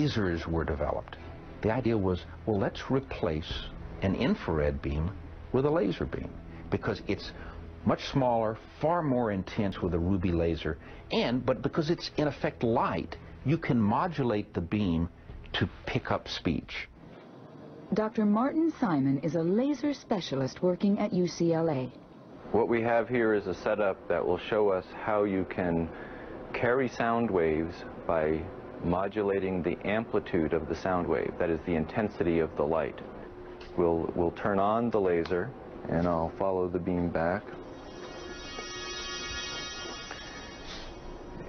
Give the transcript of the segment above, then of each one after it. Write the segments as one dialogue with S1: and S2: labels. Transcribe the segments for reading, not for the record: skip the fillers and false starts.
S1: lasers were developed. The idea was, well, let's replace an infrared beam with a laser beam, because it's much smaller, far more intense with a ruby laser, but because it's in effect light, you can modulate the beam to pick up speech.
S2: Dr. Martin Simon is a laser specialist working at UCLA.
S3: What we have here is a setup that will show us how you can carry sound waves by modulating the amplitude of the sound wave, that is the intensity of the light. We'll turn on the laser, and I'll follow the beam back.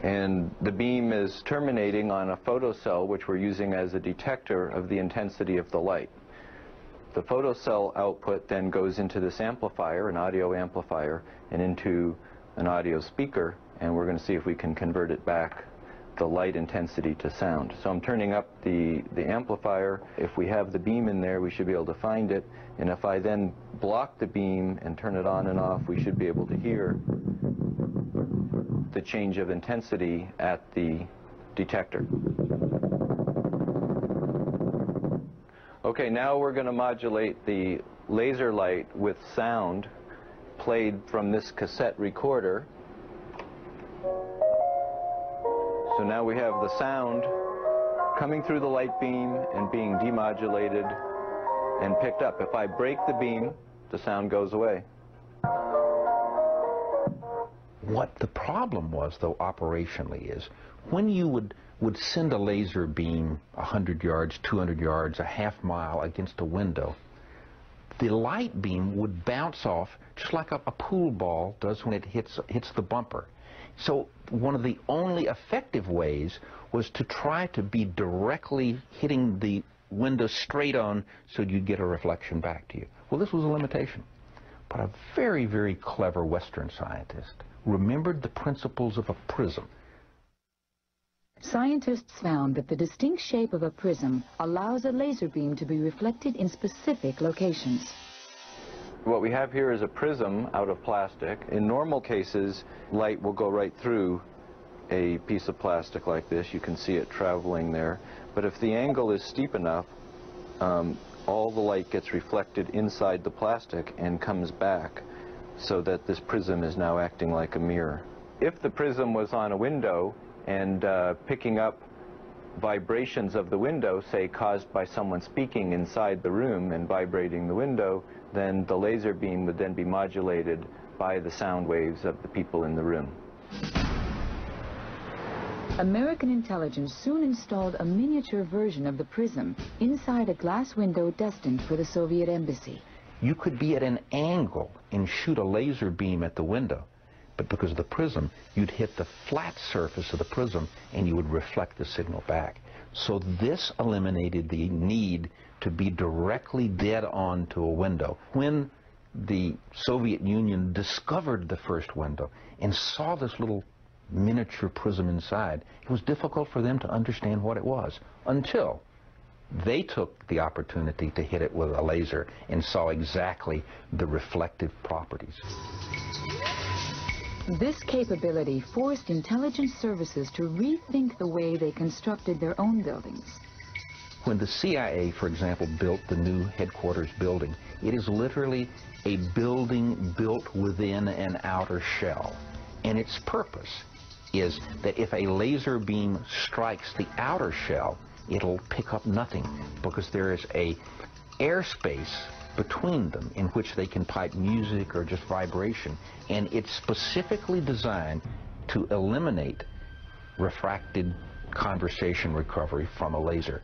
S3: And the beam is terminating on a photocell, which we're using as a detector of the intensity of the light. The photocell output then goes into this amplifier, an audio amplifier, and into an audio speaker, and we're going to see if we can convert it back, the light intensity, to sound. So I'm turning up the amplifier. If we have the beam in there, we should be able to find it, and if I then block the beam and turn it on and off, we should be able to hear the change of intensity at the detector. Okay, now we're going to modulate the laser light with sound played from this cassette recorder. So now we have the sound coming through the light beam and being demodulated and picked up. If I break the beam, the sound goes away.
S1: What the problem was, though, operationally, is when you would send a laser beam 100 yards, 200 yards, a half mile against a window, the light beam would bounce off just like a pool ball does when it hits the bumper. So one of the only effective ways was to try to be directly hitting the window straight on so you'd get a reflection back to you. Well, this was a limitation. But a very, very clever Western scientist remembered the principles of a prism.
S2: Scientists found that the distinct shape of a prism allows a laser beam to be reflected in specific locations.
S3: What we have here is a prism out of plastic. In normal cases, light will go right through a piece of plastic like this. You can see it traveling there. But if the angle is steep enough, all the light gets reflected inside the plastic and comes back, so that this prism is now acting like a mirror. If the prism was on a window and picking up vibrations of the window, say caused by someone speaking inside the room and vibrating the window, then the laser beam would then be modulated by the sound waves of the people in the room.
S2: American intelligence soon installed a miniature version of the prism inside a glass window destined for the Soviet embassy.
S1: You could be at an angle and shoot a laser beam at the window, but because of the prism, you'd hit the flat surface of the prism and you would reflect the signal back. So this eliminated the need to be directly dead on to a window. When the Soviet Union discovered the first window and saw this little miniature prism inside, it was difficult for them to understand what it was until they took the opportunity to hit it with a laser and saw exactly the reflective properties.
S2: This capability forced intelligence services to rethink the way they constructed their own buildings.
S1: When the CIA, for example, built the new headquarters building, it is literally a building built within an outer shell. And its purpose is that if a laser beam strikes the outer shell, it'll pick up nothing, because there is a airspace between them in which they can pipe music or just vibration, and it's specifically designed to eliminate refracted conversation recovery from a laser.